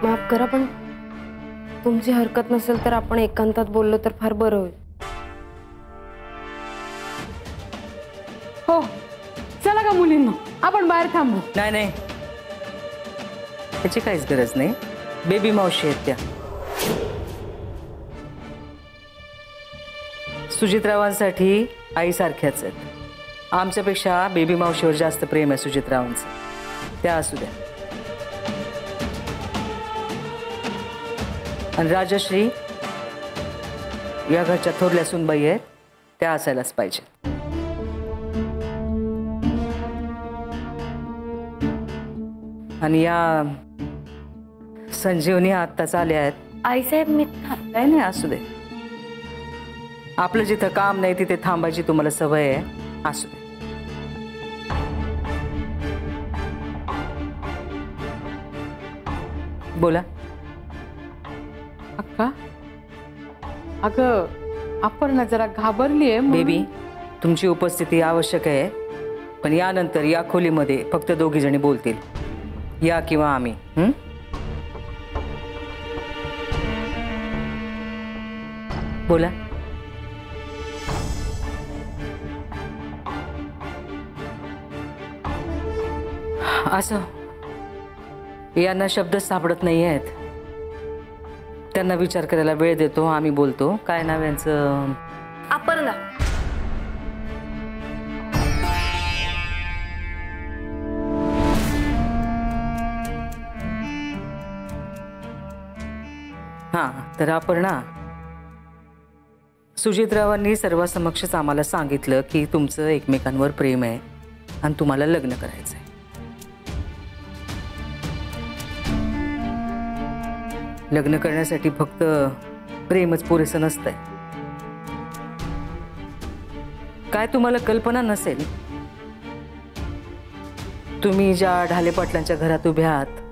माफ करा, पण तुमची हरकत नसेल तर आपण एकांतात बोललो तर फार बरं होईल. हो, चला का मुलींना, आपण बाहेर थांबू. नाही नाही, त्याची काहीच गरज नाही. बेबी मावशी आहेत त्या. सुजितरावांसाठी आईसारख्याच आहेत. आमच्यापेक्षा बेबी मावशीवर जास्त प्रेम आहे सुजितरावांचं. त्या असू द्या. आणि राजश्री या घरच्या थोरल्या सुनबाई आहेत, त्या असायलाच पाहिजे. आणि या संजीवनी आत्ताच आल्या आहेत. आईसाहेब मी नाही नाही, असू दे. आपलं जिथं काम नाही तिथे थांबायची तुम्हाला सवय आहे. असू दे. बोला. अक्का, अगं अपर्णा जरा घाबरली आहे. बेबी, तुमची उपस्थिती आवश्यक आहे, पण यानंतर या खोलीमध्ये फक्त दोघी जणी बोलतील, या किंवा आम्ही. बोला. असं यांना शब्द सापडत नाही आहेत. त्यांना विचार करायला वेळ देतो. आम्ही बोलतो. काय नाव यांचं? अपर्णा. हां, तर अपर्णा, सुजितरावांनी सर्वांसमक्षच आम्हाला सांगितलं की तुमचं एकमेकांवर प्रेम आहे आणि तुम्हाला लग्न करायचंय. लग्न करण्यासाठी फक्त प्रेमच पुरेसं नसतंय. काय तुम्हाला कल्पना नसेल, तुम्ही ज्या ढाले पाटलांच्या घरात उभ्या आहात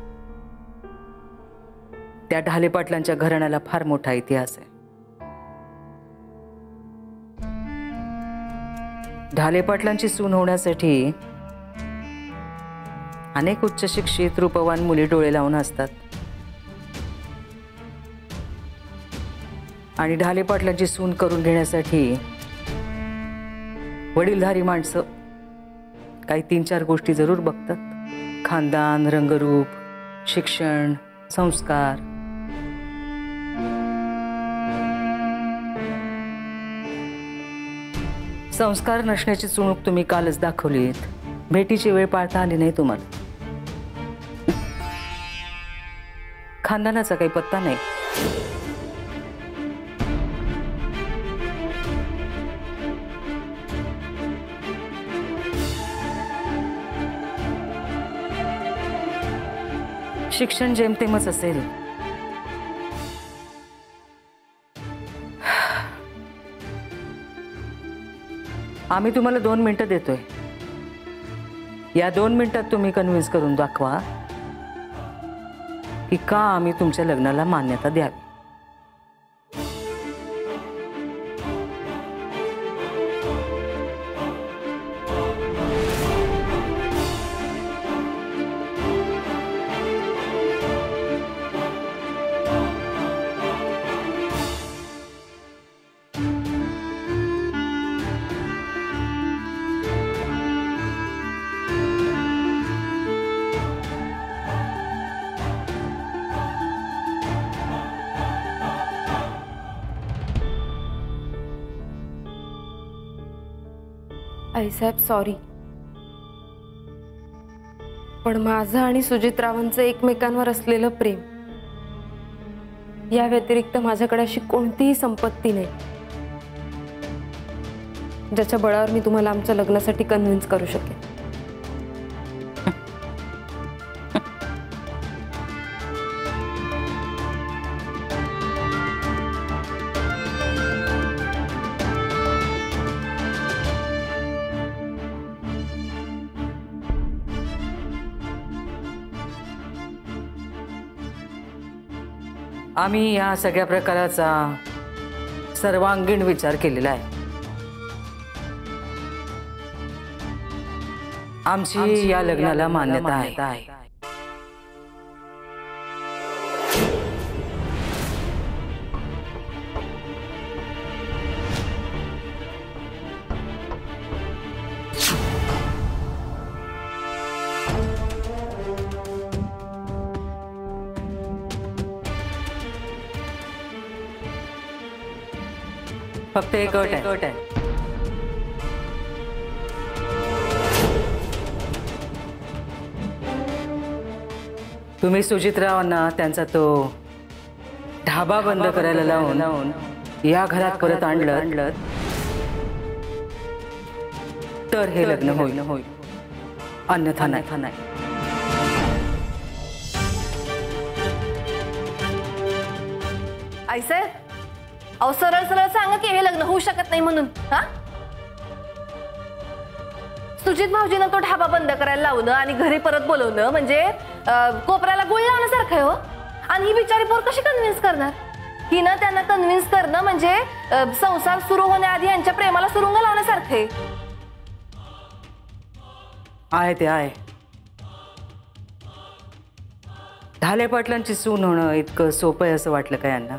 त्या ढाले पाटलांच्या घराण्याला फार मोठा इतिहास आहे. ढाले पाटलांची सून होण्यासाठी अनेक उच्च शिक्षित रूपवान मुली डोळे लावून असतात. आणि ढाले पाटलांची सून करून घेण्यासाठी वडीलधारी माणसं काही 3-4 गोष्टी जरूर बघतात. खानदान, रंगरूप, शिक्षण, संस्कार. संस्कार नसण्याची चुणूक तुम्ही कालच दाखवलीत. भेटीची वेळ पाळता आली नाही तुम्हाला. खानदानाचा काही पत्ता नाही. शिक्षण जेमतेमच असेल. आम्ही तुम्हाला 2 मिनिटं देतोय. या 2 मिनिटात तुम्ही कन्व्हिन्स करून दाखवा की का आम्ही तुमच्या लग्नाला मान्यता द्यावी. आईसाहेब सॉरी, पण माझं आणि सुजितरावांचं एकमेकांवर असलेलं प्रेम या व्यतिरिक्त माझ्याकडे अशी कोणतीही संपत्ती नाही ज्याच्या बळावर मी तुम्हाला आमच्या लग्नासाठी कन्व्हिन्स करू शकेन. आम्ही या सगळ्या प्रकाराचा सर्वांगीण विचार केलेला आहे. आमची या लग्नाला मान्यता आहे. फक्त एक अट आहे. तुम्ही सुजितरावांना त्यांचा तो ढाबा बंद करायला लावून या घरात परत आणलं तर हे लग्न होईल, अन्यथा नाही. आई सर, अहो सरळ सरळ सांगा की हे लग्न होऊ शकत नाही म्हणून. हा, सुजित भाऊजीनं तो ढाबा बंद करायला लावणं आणि घरी परत बोलवणं म्हणजे कोपऱ्याला गुळ लावण्यासारखं आहे हो. आणि ही बिचारी पोर कशी कन्व्हिन्स करणार? हिनं त्यांना कन्व्हिन्स करणं म्हणजे संसार सुरू होण्याआधी यांच्या प्रेमाला सुरुंग लावण्यासारखे आहे. ते आहे. ढाले पाटलांची सून होणं इतकं सोपं आहे असं वाटलं का यांना?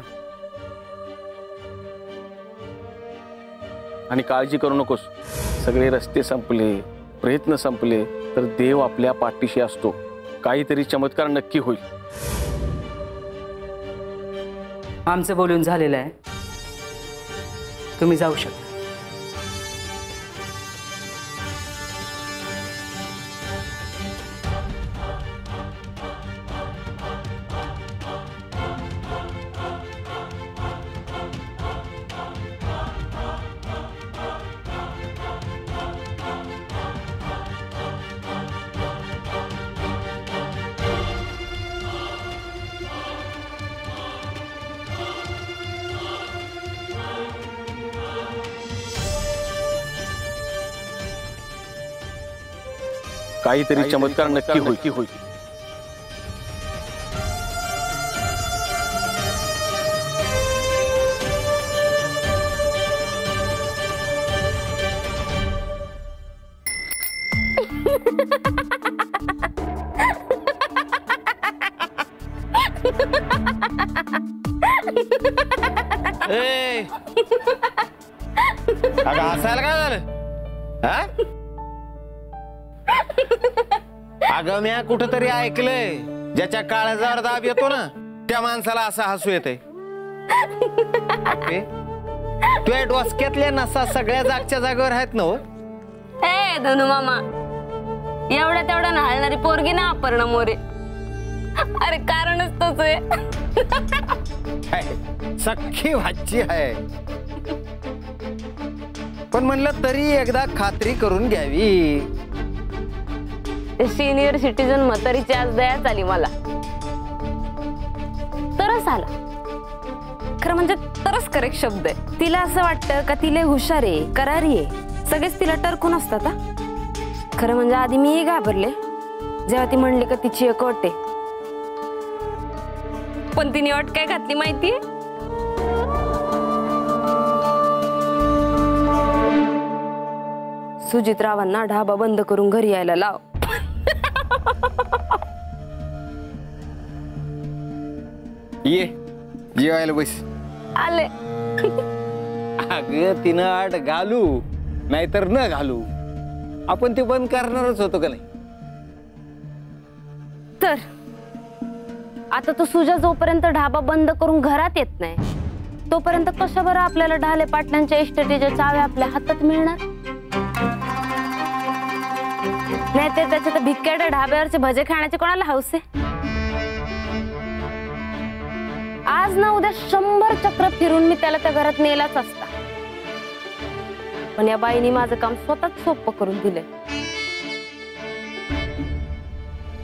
आणि काळजी करू नकोस, सगळे रस्ते संपले, प्रयत्न संपले तर देव आपल्या पाठीशी असतो. काहीतरी चमत्कार नक्की होईल. आमचं बोलून झालेलं आहे, तुम्ही जाऊ शकता. काहीतरी चमत्कार नक्की होईल. अगं हसायला काय झालं? हा, अगं म्या कुठंतरी ऐकलंय, ज्याच्या काळजावर दाब येतो ना त्या माणसाला असं हसू येते. तुझ्या डोसक्यातल्या नसा सगळ्या जागच्या जागेवर आहेत ना. ए धनु मामा, एवढ्या तेवढ्या नाळणारी पोरगी ना अपर्णा मोरे. अरे कारणच तोच आहे. सख्खी भाची आहे, पण म्हणलं तरी एकदा खात्री करून घ्यावी. सिनियर सिटीजन म्हातारीची आज दयाच आली मला. तरच आला खरं म्हणजे तरच करेक्ट शब्द आहे. तिला असं वाटतं का तिला हुशार आहे, करारी आहे, सगळेच तिला टरकून असतात. खरं म्हणजे आधी मी घाबरले जेव्हा ती म्हणली का तिची एक अट आहे. पण तिने अट काय घातली माहितीये? सुजितरावांना ढाबा बंद करून घरी यायला लाव. ये जेवायला बस. आले. अगं तिनं आड घालू नाहीतर न घालू, आपण ते बंद करणारच होतो का नाही? तर आता तो सुजा जोपर्यंत ढाबा बंद करून घरात येत नाही तोपर्यंत कशा बरं आपल्याला ढाले पाटलांच्या इस्टेटीच्या चाव्या आपल्या हातात मिळणार? नाही ते त्याच्या भिक्याड्या ढाब्यावरचे भजे खाण्याचे कोणाला हौस आहे? आज ना उद्या 100 चक्र फिरून मी त्याला त्या घरात नेलाच असता. पण या बाईनी माझं काम स्वतःच सोपं करून दिलंय.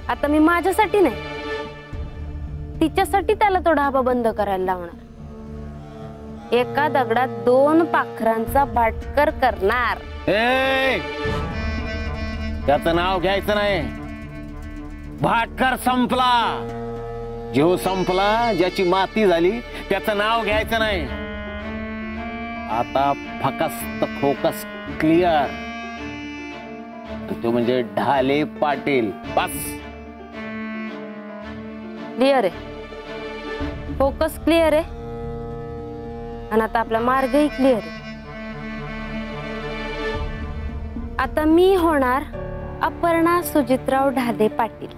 आता मी माझ्यासाठी नाही, तिच्यासाठी त्याला तो ढाबा बंद करायला लावणार. एका दगडात 2 पाखरांचा भाटकर करणार. त्याचं नाव घ्यायचं नाही. भाटकर संपला, जीव संपला, ज्याची माती झाली त्याचं नाव घ्यायचं नाही. आता फकस्त फोकस क्लिअर, तो म्हणजे ढाले पाटील. बस क्लिअर आहे, फोकस क्लिअर आहे आणि आता आपला मार्गही क्लिअर आहे. आता मी होणार अपर्णा सुजितराव ढाले पाटील,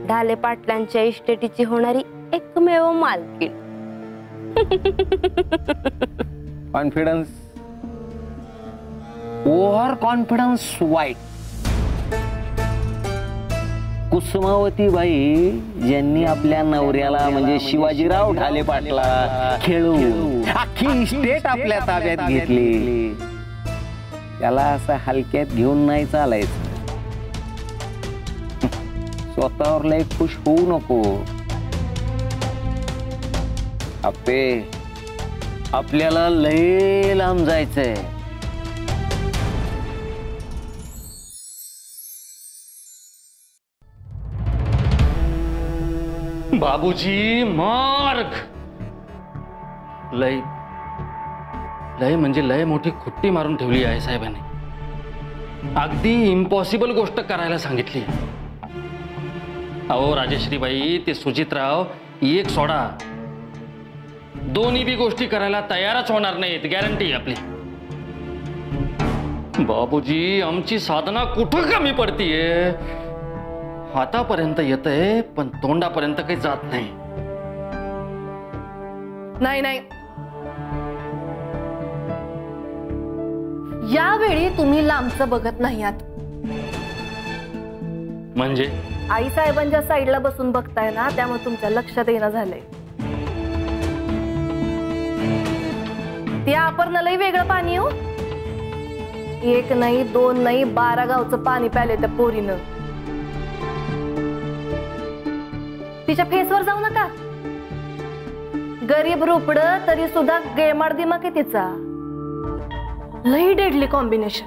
ढाले पाटलांच्या इस्टेटीची होणारी एकमेव मालकीण. कॉन्फिडन्स, ओव्हर कॉन्फिडन्स वाईट. कुसुमावती बाई ज्यांनी आपल्या नवऱ्याला म्हणजे शिवाजीराव ढाले पाटला खेळून अख्खी स्टेट आपल्या ताब्यात घेतली, त्याला असं हलक्यात घेऊन नाही चालायचं. स्वतःवर लय खुश होऊ नको आपे, आपल्याला लय लांब जायचंय. बाबूजी मार्ग लय लय म्हणजे लय मोठी खुट्टी मारून ठेवली आहे साहेबांनी. अगदी इम्पॉसिबल गोष्ट करायला सांगितली. अहो राजश्रीबाई, ते सुजितराव एक सोडा, दोन्ही बी गोष्टी करायला तयारच होणार नाहीत, गॅरंटी आपली. बाबूजी आमची साधना कुठं कमी पडतीये. हातापर्यंत येतंय पण तोंडापर्यंत काही जात नाही. नाही नाही, यावेळी तुम्ही लांबचं बघत नाही आहात. म्हणजे आई साहेबांच्या साईडला बसून बघताय ना, त्यामुळे तुमच्या लक्षात येणं झालंय. त्या अपर्णालाही वेगळं पाणी हो. एक नाही, दोन नाही, 12 गावचं पाणी प्याले त्या पोरीनं. तिच्या फेसवर जाऊ नका. गरीब रुपड तरी सुद्धा गेमाड दिमाग आहे तिचा. लई डेडली कॉम्बिनेशन.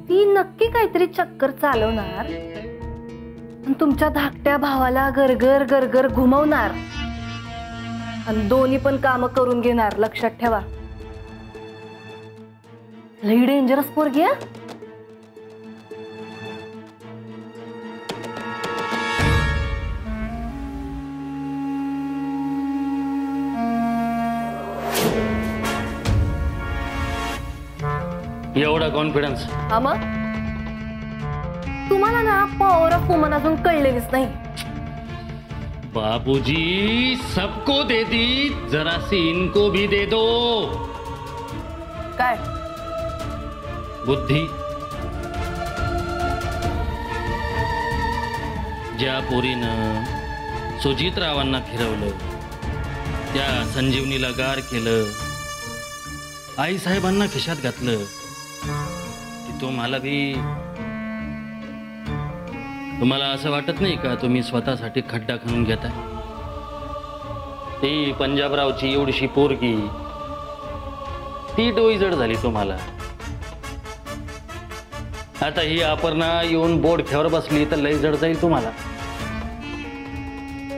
ती नक्की काहीतरी चक्कर चालवणार आणि तुमच्या धाकट्या भावाला गरगर गरगर घुमवणार आणि दोन्ही पण काम करून घेणार. लक्षात ठेवा, लई डेंजरस पोरगी आहे. एवढा कॉन्फिडन्स? हा मग तुम्हाला ना पॉवर ऑफ वुमन अजून कळलेलीच नाही. बाबूजी सबको दे दी, जरा सी इनको भी दे दो. काय बुद्धी. ज्या पोरीनं सुजितरावांना फिरवलं, त्या संजीवनीला गार केलं, आई साहेबांना खिशात घातलं, तुम्हाला असं वाटत नाही का तुम्ही स्वतःसाठी खड्डा खणून घेताय? ती पंजाबरावची एवढीशी पोरगी, ती डोईजड झाली तुम्हाला. आता ही अपर्णा येऊन बोडख्यावर बसली तर लई जड जाईल तुम्हाला.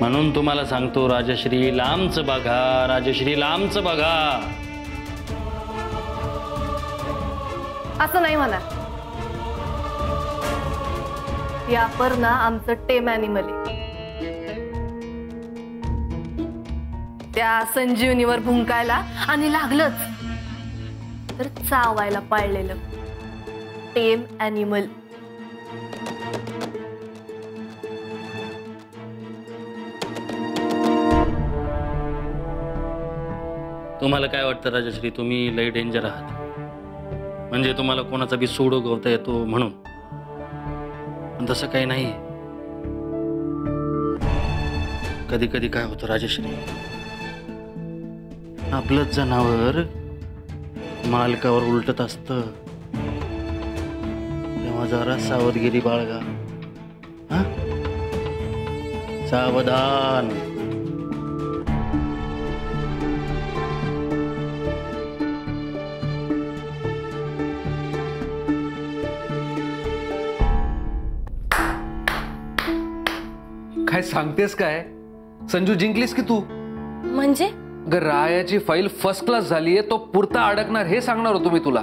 म्हणून तुम्हाला सांगतो, राजश्री लांबच बघा, राजश्री लांबच बघा. असं नाही म्हणा. या अपर्णा आमचं टेम ॲनिमल आहे. त्या संजीवनीवर भुंकायला आणि लागलंच तर चावायला पाळलेलं टेम ॲनिमल. तुम्हाला काय वाटतं राजश्री, तुम्ही लई डेंजर आहात? म्हणजे तुम्हाला कोणाचा बी सूड उगवता येतो म्हणून? तसं काही नाही. कधी कधी काय होतं राजश्री, आपलंच जनावर मालकावर उलटत असतं, तेव्हा जरा सावधगिरी बाळगा. हा, सावधान. काय सांगतेस काय? संजू जिंकलीस की तू? म्हणजे रायाची फाईल फर्स्ट क्लास झालीये, तो पुरता अडकणार हे सांगणार होतो मी तुला.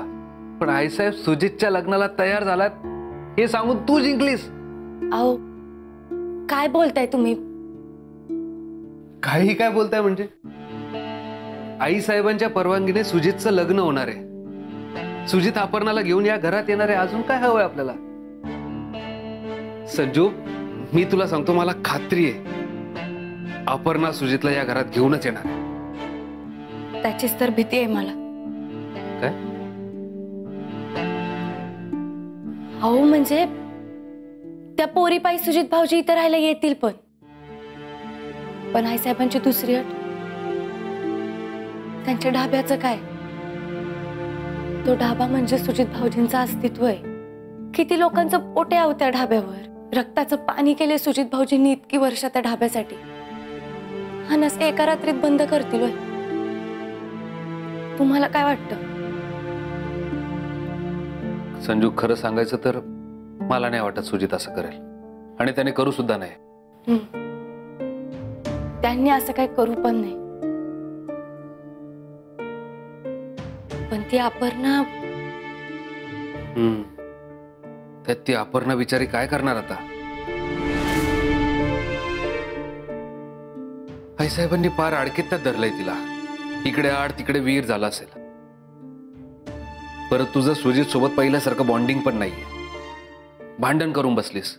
पण आईसाहेब सुजितच्या लग्नाला तयार झालात हे सांगून तू जिंकलीस. अहो काय बोलताय तुम्ही? काही काय बोलताय म्हणजे? आईसाहेबांच्या परवानगीने सुजितचं लग्न होणार आहे. सुजित अपर्णाला घेऊन या घरात येणार आहे. अजून काय हवंय आपल्याला? संजू, मी तुला सांगतो, मला खात्री आहे अपर्णा सुजितला या घरात घेऊनच येणार आहे. त्याचीच तर भीती आहे मला. काय? अहो म्हणजे त्या पोरी पायी सुजित भाऊजी इथं राहायला येतील, पण आईसाहेबांची दुसरी अट, त्यांच्या ढाब्याचं काय? तो ढाबा म्हणजे सुजित भाऊजींचं अस्तित्व आहे. किती लोकांचं पोटे आहो त्या ढाब्यावर. रक्ताचं पाणी केले सुजित भाऊजींनी इतकी वर्ष त्या ढाब्यासाठी. हा नसे एका रात्रीत बंद करतील होय? तुम्हाला काय वाटतं? संजू, खरं सांगायचं तर मला नाही वाटत सुजित असं करेल, आणि त्याने करू सुद्धा नाही. त्यांनी असं काही करू पण नाही. पण ती अपर्णा, त्यात ती अपर्णा बिचारी काय करणार आता? आईसाहेबांनी पार अडकीत धरलंय तिला. इकडे आड तिकडे वीर झाला असेल. परत तुझं सुजित सोबत पहिल्यासारखं बॉन्डिंग पण नाहीये. भांडण करून बसलीस.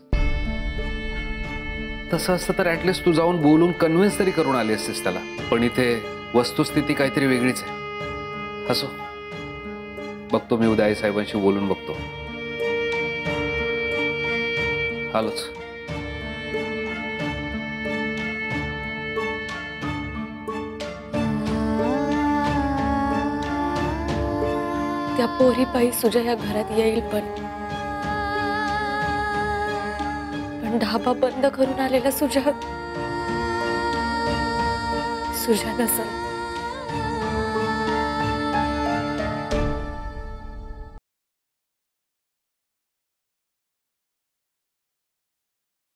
तसं असतं तर ऍटलिस्ट तू जाऊन बोलून कन्व्हिन्स तरी करून आली असतीस त्याला. पण इथे वस्तुस्थिती काहीतरी वेगळीच आहे. असो, बघतो मी उद्या आईसाहेबांशी बोलून बघतो. आलोच. त्या पोरी पायी सुजा या घरात येईल, पण ढाबा बंद करून आलेला सुजा नसेल.